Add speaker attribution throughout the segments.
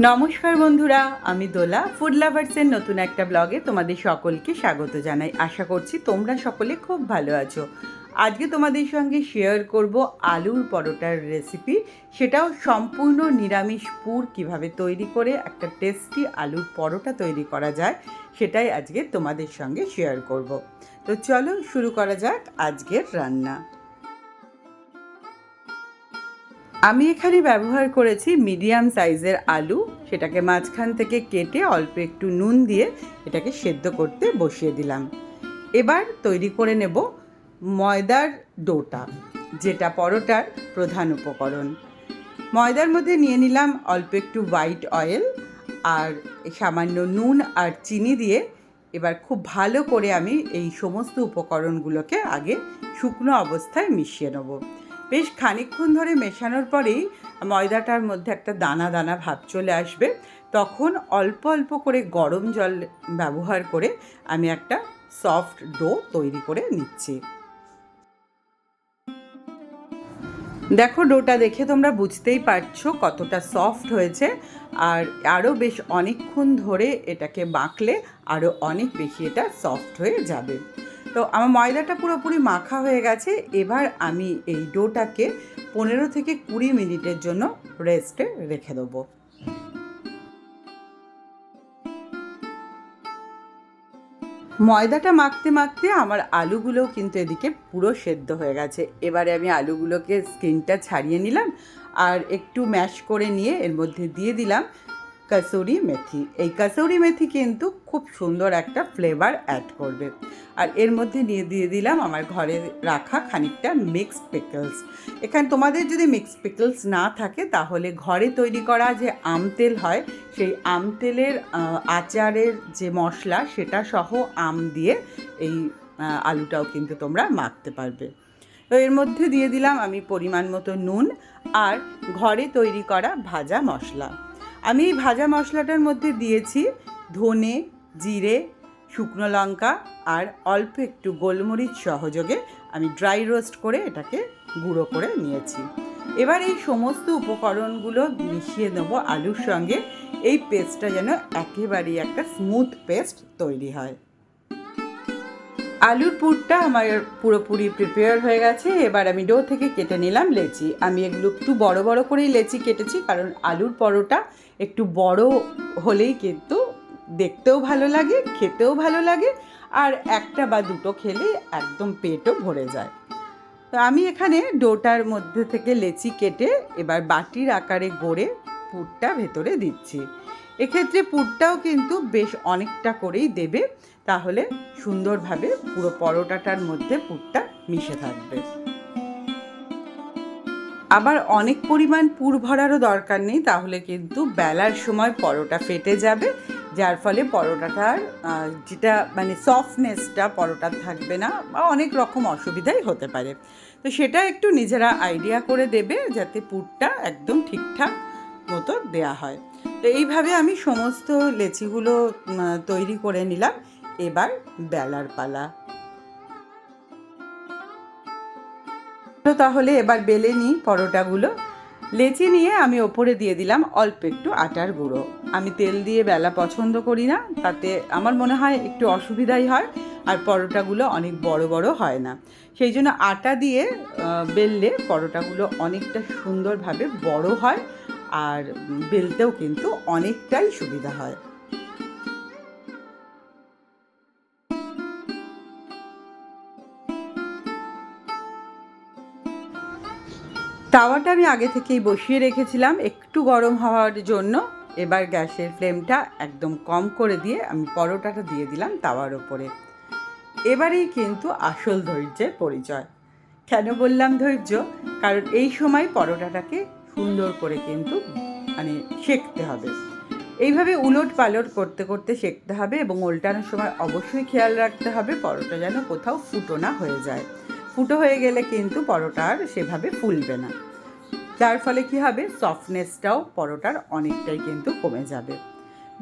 Speaker 1: নমস্কার বন্ধুরা, আমি দোলা ফুড লাভার্সের নতুন একটা ব্লগে তোমাদের সকলকে স্বাগত জানাই। আশা করছি তোমরা সকলে খুব ভালো আছো। আজকে তোমাদের সঙ্গে শেয়ার করব আলুর পরোটার রেসিপি, সেটাও সম্পূর্ণ নিরামিষ পুর কীভাবে তৈরি করে একটা টেস্টি আলুর পরোটা তৈরি করা যায় সেটাই আজকে তোমাদের সঙ্গে শেয়ার করব। তো চলো শুরু করা যাক আজকের রান্না। আমি এখানে ব্যবহার করেছি মিডিয়াম সাইজের আলু, সেটাকে মাঝখান থেকে কেটে অল্প একটু নুন দিয়ে এটাকে সেদ্ধ করতে বসিয়ে দিলাম। এবার তৈরি করে নেব ময়দার ডোটা, যেটা পরোটার প্রধান উপকরণ। ময়দার মধ্যে নিয়ে নিলাম অল্প একটু হোয়াইট অয়েল আর সামান্য নুন আর চিনি দিয়ে এবার খুব ভালো করে আমি এই সমস্ত উপকরণগুলোকে আগে শুকনো অবস্থায় মিশিয়ে নেব। বেশ খানিকক্ষণ ধরে মেশানোর পরেই ময়দাটার মধ্যে একটা দানা দানা ভাব চলে আসবে। তখন অল্প অল্প করে গরম জল ব্যবহার করে আমি একটা সফট ডো তৈরি করে নিচ্ছি। দেখো, ডোটা দেখে তোমরা বুঝতেই পারছো কতটা সফট হয়েছে, আর আরও বেশ অনেকক্ষণ ধরে এটাকে মাখলে আরও অনেক বেশি এটা সফট হয়ে যাবে। তো আমার ময়দাটা পুরোপুরি মাখা হয়ে গেছে। এবার আমি এই ডোটাকে 15 থেকে 20 মিনিটের জন্য রেস্টে রেখে দেবো। ময়দাটা মাখতে মাখতে আমার আলুগুলোও কিন্তু এদিকে পুরো সেদ্ধ হয়ে গেছে। এবারে আমি আলুগুলোকে স্কিনটা ছাড়িয়ে নিলাম আর একটু ম্যাশ করে নিয়ে এর মধ্যে দিয়ে দিলাম কাসুরি মেথি। এই কাসুরি মেথি কিন্তু খুব সুন্দর একটা ফ্লেভার অ্যাড করবে। আর এর মধ্যে দিয়ে দিলাম আমার ঘরে রাখা খানিকটা মিক্সড পিকলস। এখানে তোমাদের যদি মিক্সড পিকলস না থাকে তাহলে ঘরে তৈরি করা যে আমতেল হয়, সেই আমতেলের আচারের যে মশলা সেটা সহ আম দিয়ে এই আলুটাও কিন্তু তোমরা মাখতে পারবে। তো এর মধ্যে দিয়ে দিলাম আমি পরিমাণ মতো নুন আর ঘরে তৈরি করা ভাজা মশলা। আমি এই ভাজা মশলাটার মধ্যে দিয়েছি ধনে, জিরে, শুকনো লঙ্কা আর অল্প একটু গোলমরিচ সহযোগে আমি ড্রাই রোস্ট করে এটাকে গুঁড়ো করে নিয়েছি। এবার এই সমস্ত উপকরণগুলো মিশিয়ে নেবো আলুর সঙ্গে। এই পেস্টটা যেন একেবারেই একটা স্মুথ পেস্ট তৈরি হয়। আলুর পুরটা আমার পুরোপুরি প্রিপেয়ার হয়ে গেছে। এবার আমি ডো থেকে কেটে নিলাম লেচি। আমি এগুলো একটু বড় বড় করেই লেচি কেটেছি, কারণ আলুর পরোটা একটু বড় হলেই কিন্তু দেখতেও ভালো লাগে, খেতেও ভালো লাগে, আর একটা বা দুটো খেলে একদম পেটও ভরে যায়। তো আমি এখানে ডোটার মধ্যে থেকে লেচি কেটে এবার বাটির আকারে গড়ে পুরটা ভেতরে দিচ্ছি। এক্ষেত্রে পুরটাও কিন্তু বেশ অনেকটা করেই দেবে, তাহলে সুন্দরভাবে পুরো পরোটাটার মধ্যে পুরটা মিশে থাকবে। আবার অনেক পরিমাণ পুর ভরারও দরকার নেই, তাহলে কিন্তু বেলার সময় পরোটা ফেটে যাবে, যার ফলে পরোটাটার যেটা মানে সফটনেসটা পরোটার থাকবে না, বা অনেক রকম অসুবিধাই হতে পারে। তো সেটা একটু নিজেরা আইডিয়া করে দেবে যাতে পুরটা একদম ঠিকঠাক মতো দেয়া হয়। তো এইভাবে আমি সমস্ত লেচিগুলো তৈরি করে নিলাম। এবার বেলার পালা। তাহলে এবার বেলে নিই পরোটাগুলো। লেচি নিয়ে আমি ওপরে দিয়ে দিলাম অল্প একটু আটার গুঁড়ো। আমি তেল দিয়ে বেলা পছন্দ করি না, তাতে আমার মনে হয় একটু অসুবিধাই হয়, আর পরোটাগুলো অনেক বড় বড় হয় না। সেই জন্য আটা দিয়ে বেললে পরোটাগুলো অনেকটা সুন্দরভাবে বড় হয়, আর বেলতেও কিন্তু অনেকটাই সুবিধা হয়। তাওয়াটা আমি আগে থেকেই বসিয়ে রেখেছিলাম একটু গরম হওয়ার জন্য। এবার গ্যাসের ফ্লেমটা একদম কম করে দিয়ে আমি পরোটাটা দিয়ে দিলাম তাওয়ার ওপরে। এবারেই কিন্তু আসল ধৈর্যের পরিচয়। কেন বললাম ধৈর্য? কারণ এই সময় পরোটাটাকে সুন্দর করে কিন্তু মানে সেঁকতে হবে। এইভাবে উলট পালট করতে করতে সেঁকতে হবে, এবং উল্টানোর সময় অবশ্যই খেয়াল রাখতে হবে পরোটা যেন কোথাও ফুটো না হয়ে যায়। ফুটো হয়ে গেলে কিন্তু পরোটা আর সেভাবে ফুলবে না, যার ফলে কী হবে, সফটনেসটাও পরোটার অনেকটাই কিন্তু কমে যাবে।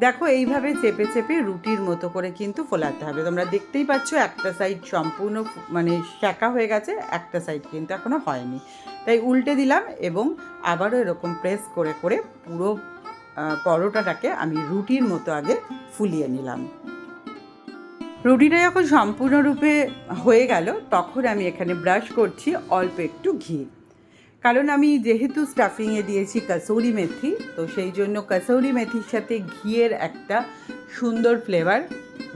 Speaker 1: দেখো, এইভাবে চেপে চেপে রুটির মতো করে কিন্তু ফোলাতে হবে। তোমরা দেখতেই পাচ্ছ একটা সাইড সম্পূর্ণ মানে সেঁকা হয়ে গেছে, একটা সাইড কিন্তু এখনও হয়নি। তাই উল্টে দিলাম এবং আবারও এরকম প্রেস করে করে পুরো পরোটাটাকে আমি রুটির মতো আগে ফুলিয়ে নিলাম। রুটিটা যখন সম্পূর্ণরূপে হয়ে গেল তখন আমি এখানে ব্রাশ করছি অল্প একটু ঘি, কারণ আমি যেহেতু স্টাফিংয়ে দিয়েছি কাসুরি মেথি, তো সেই জন্য কাসুরি মেথির সাথে ঘিয়ের একটা সুন্দর ফ্লেভার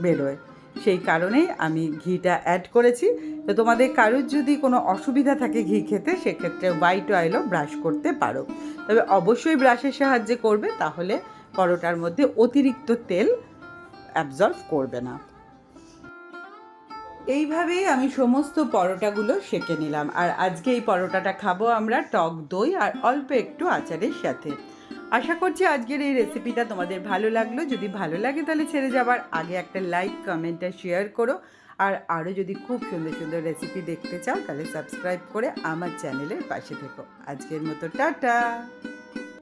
Speaker 1: বেরোয়, সেই কারণেই আমি ঘিটা অ্যাড করেছি। তো তোমাদের কারোর যদি কোনো অসুবিধা থাকে ঘি খেতে, সেক্ষেত্রে হোয়াইট অয়েলও ব্রাশ করতে পারো, তবে অবশ্যই ব্রাশের সাহায্যে করবে, তাহলে পরোটার মধ্যে অতিরিক্ত তেল অ্যাবজর্ব করবে না। এইভাবেই আমি সমস্ত পরোটাগুলো সেঁকে নিলাম। আর আজকে এই পরোটাটা খাবো আমরা টক দই আর অল্প একটু আচারের সাথে। আশা করছি আজকের এই রেসিপিটা তোমাদের ভালো লাগলো। যদি ভালো লাগে তাহলে ছেড়ে যাবার আগে একটা লাইক, কমেন্ট আর শেয়ার করো। আর আরও যদি খুব সুন্দর সুন্দর রেসিপি দেখতে চাও তাহলে সাবস্ক্রাইব করে আমার চ্যানেলের পাশে থেকো। আজকের মতো টাটা।